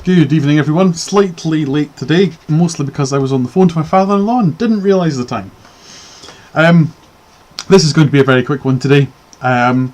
Good evening everyone. Slightly late today, mostly because I was on the phone to my father-in-law and didn't realise the time. This is going to be a very quick one today. Off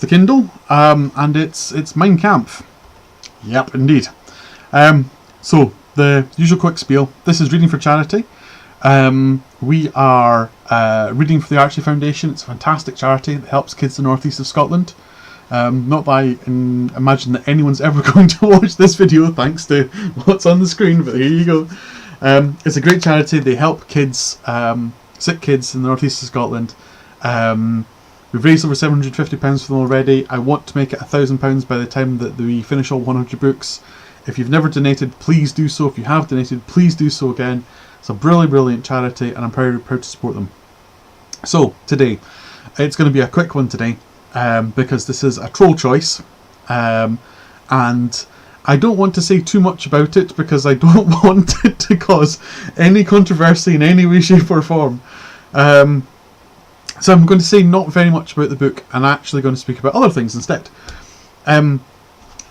the Kindle, and it's Mein Kampf. Yep, indeed. So, the usual quick spiel. This is reading for charity. We are reading for the Archery Foundation. It's a fantastic charity that helps kids in the northeast of Scotland. Not that I imagine that anyone's ever going to watch this video thanks to what's on the screen, but here you go. It's a great charity. They help kids, sick kids in the northeast of Scotland. We've raised over £750 for them already. I want to make it £1,000 by the time that we finish all 100 books. If you've never donated, please do so. If you have donated, please do so again. It's a brilliant charity and I'm proud to support them. So, today, it's going to be a quick one today. Because this is a troll choice, and I don't want to say too much about it because I don't want it to cause any controversy in any way, shape or form. So I'm going to say not very much about the book and actually going to speak about other things instead.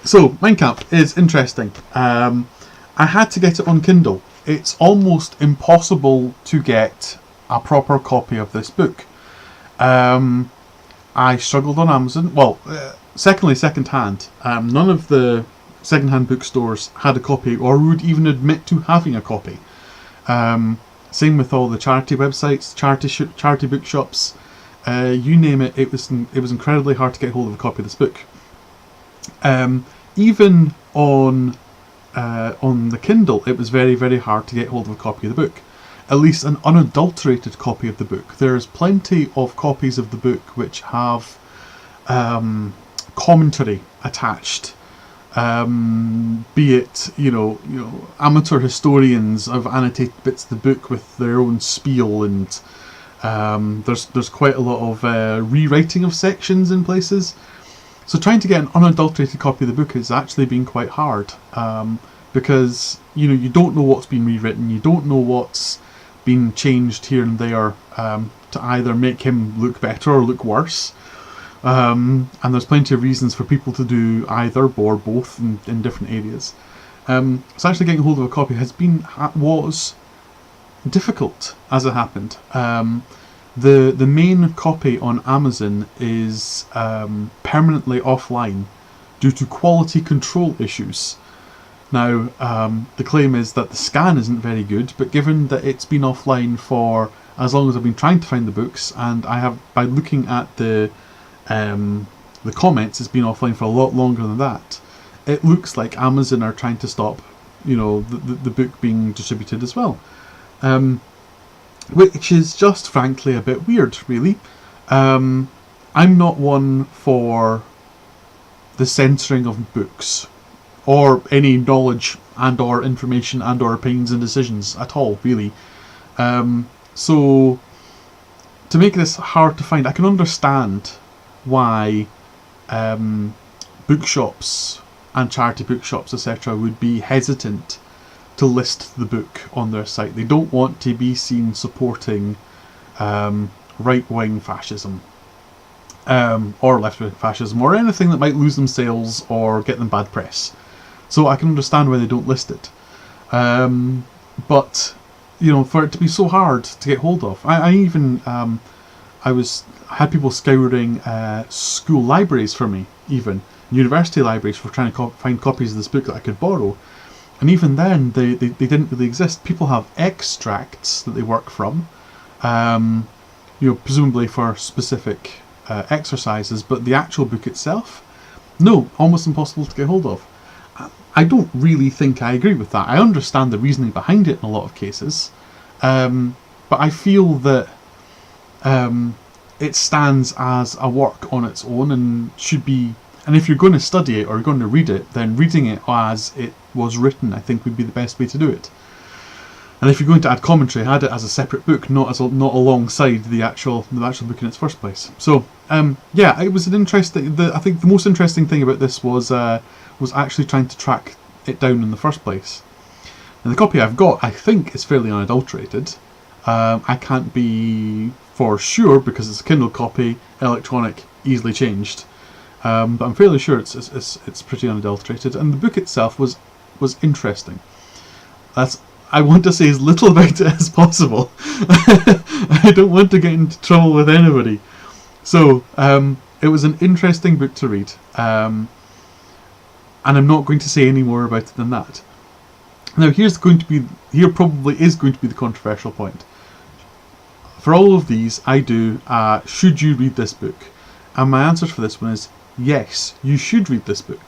So Mein Kampf is interesting. I had to get it on Kindle. It's almost impossible to get a proper copy of this book. I struggled on Amazon. Well, second-hand. None of the second-hand bookstores had a copy or would even admit to having a copy. Same with all the charity websites, charity bookshops. You name it. It was incredibly hard to get hold of a copy of this book. Even on the Kindle, it was very hard to get hold of a copy of the book. At least an unadulterated copy of the book. There's plenty of copies of the book which have commentary attached. Be it amateur historians have annotated bits of the book with their own spiel, and there's quite a lot of rewriting of sections in places. So trying to get an unadulterated copy of the book has actually been quite hard, because you don't know what's been rewritten, you don't know what's been changed here and there to either make him look better or look worse, and there's plenty of reasons for people to do either or both in different areas. So actually getting hold of a copy was difficult as it happened. The main copy on Amazon is permanently offline due to quality control issues. Now, the claim is that the scan isn't very good, but given that it's been offline for as long as I've been trying to find the books, and I have, by looking at the comments, it's been offline for a lot longer than that, it looks like Amazon are trying to stop, the book being distributed as well. Which is just frankly a bit weird, really. I'm not one for the censoring of books, or any knowledge and or information and or opinions and decisions at all, really. So to make this hard to find, I can understand why bookshops and charity bookshops, etc., would be hesitant to list the book on their site. They don't want to be seen supporting right-wing fascism, or left-wing fascism, or anything that might lose them sales or get them bad press. So I can understand why they don't list it. But, for it to be so hard to get hold of. I even had people scouring school libraries for me, even university libraries, for trying to find copies of this book that I could borrow. And even then, they didn't really exist. People have extracts that they work from, presumably for specific exercises, but the actual book itself, no, almost impossible to get hold of. I don't really think I agree with that. I understand the reasoning behind it in a lot of cases, but I feel that it stands as a work on its own and should be. And if you're going to study it or you're going to read it, then reading it as it was written, I think, would be the best way to do it. And if you're going to add commentary, add it as a separate book, not alongside the actual book in its first place. So, yeah, it was an interesting. I think the most interesting thing about this was actually trying to track it down in the first place. And the copy I've got, I think, is fairly unadulterated. I can't be for sure because it's a Kindle copy, electronic, easily changed. but I'm fairly sure it's pretty unadulterated. And the book itself was interesting. I want to say as little about it as possible. I don't want to get into trouble with anybody. So it was an interesting book to read, and I'm not going to say any more about it than that. Now here probably is going to be the controversial point. For all of these, I do, should you read this book? And my answer for this one is, yes, you should read this book.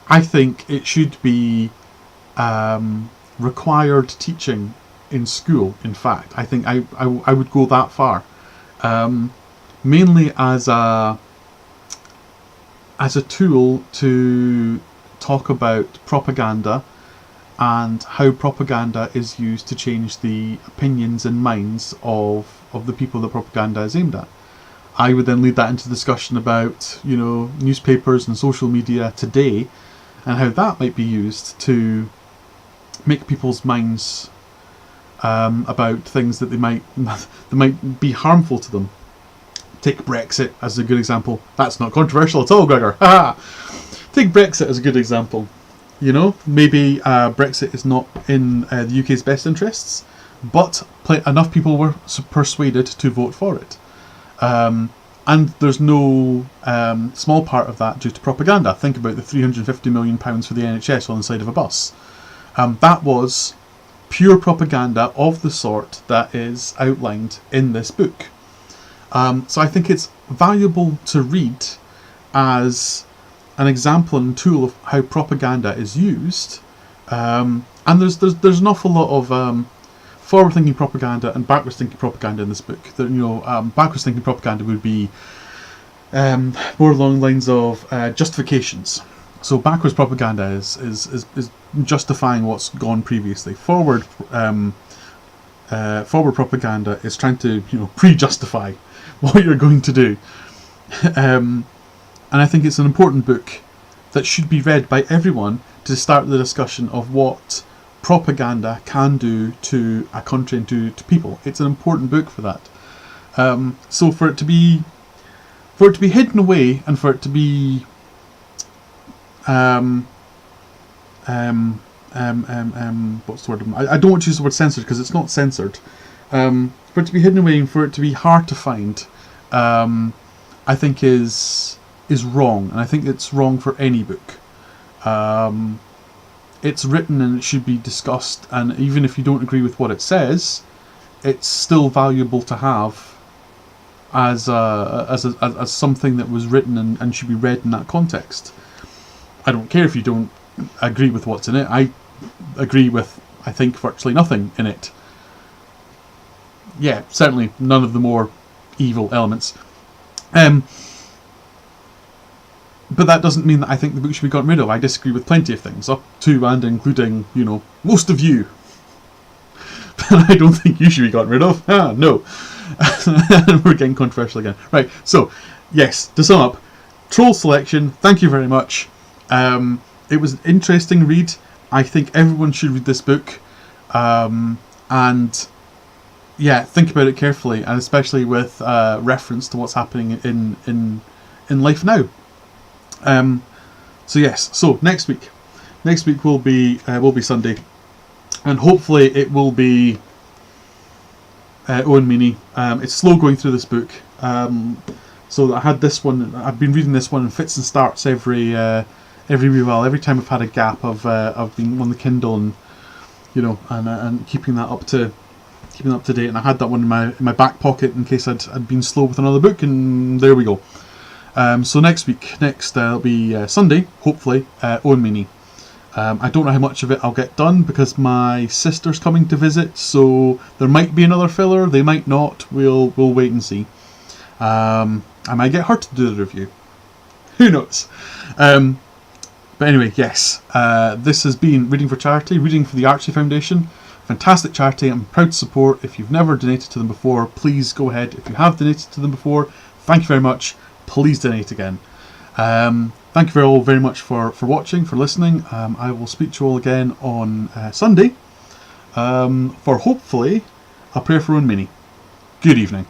I think it should be required teaching in school, in fact. I think I would go that far. Mainly as a tool to talk about propaganda and how propaganda is used to change the opinions and minds of the people that propaganda is aimed at. I would then lead that into discussion about, newspapers and social media today and how that might be used to make people's minds about things that they might be harmful to them. Take Brexit as a good example. That's not controversial at all, Gregor. Take Brexit as a good example. Maybe Brexit is not in the UK's best interests, but enough people were persuaded to vote for it. And there's no small part of that due to propaganda. Think about the £350 million for the NHS on the side of a bus. That was pure propaganda of the sort that is outlined in this book. So I think it's valuable to read as an example and tool of how propaganda is used. And there's an awful lot of forward-thinking propaganda and backwards-thinking propaganda in this book. Backwards-thinking propaganda would be more along the lines of justifications. So backwards propaganda is justifying what's gone previously. Forward propaganda is trying to pre-justify what you're going to do. And I think it's an important book that should be read by everyone to start the discussion of what propaganda can do to a country and to people. It's an important book for that. So for it to be hidden away and for it to be what's the word? I don't want to use the word censored because it's not censored. For it to be hidden away and for it to be hard to find, I think is wrong, and I think it's wrong for any book. It's written and it should be discussed, and even if you don't agree with what it says, it's still valuable to have as something that was written and should be read in that context. I don't care if you don't agree with what's in it. I agree with, I think, virtually nothing in it. Yeah, certainly none of the more evil elements. But that doesn't mean that I think the book should be gotten rid of. I disagree with plenty of things, up to and including, most of you. But I don't think you should be gotten rid of. No. We're getting controversial again. Right, so, yes, to sum up, Troll Selection, thank you very much. It was an interesting read. I think everyone should read this book. And, yeah, think about it carefully, and especially with reference to what's happening in life now. So next week will be Sunday, and hopefully it will be Owen Meany. It's slow going through this book, so I had this one. I've been reading this one in fits and starts every wee while. Every time I've had a gap, I've been on the Kindle and and keeping that up to date. And I had that one in my back pocket in case I'd been slow with another book, and there we go. So next it'll be Sunday, hopefully, Owen Meany. I don't know how much of it I'll get done because my sister's coming to visit, so there might be another filler, they might not. We'll wait and see. I might get her to do the review. Who knows? But anyway, yes, this has been Reading for Charity, reading for the Archie Foundation. Fantastic charity, I'm proud to support. If you've never donated to them before, please go ahead. If you have donated to them before, thank you very much. Please donate again. Thank you all very much for watching, for listening. I will speak to you all again on Sunday for hopefully a prayer for Owen Meany. Good evening.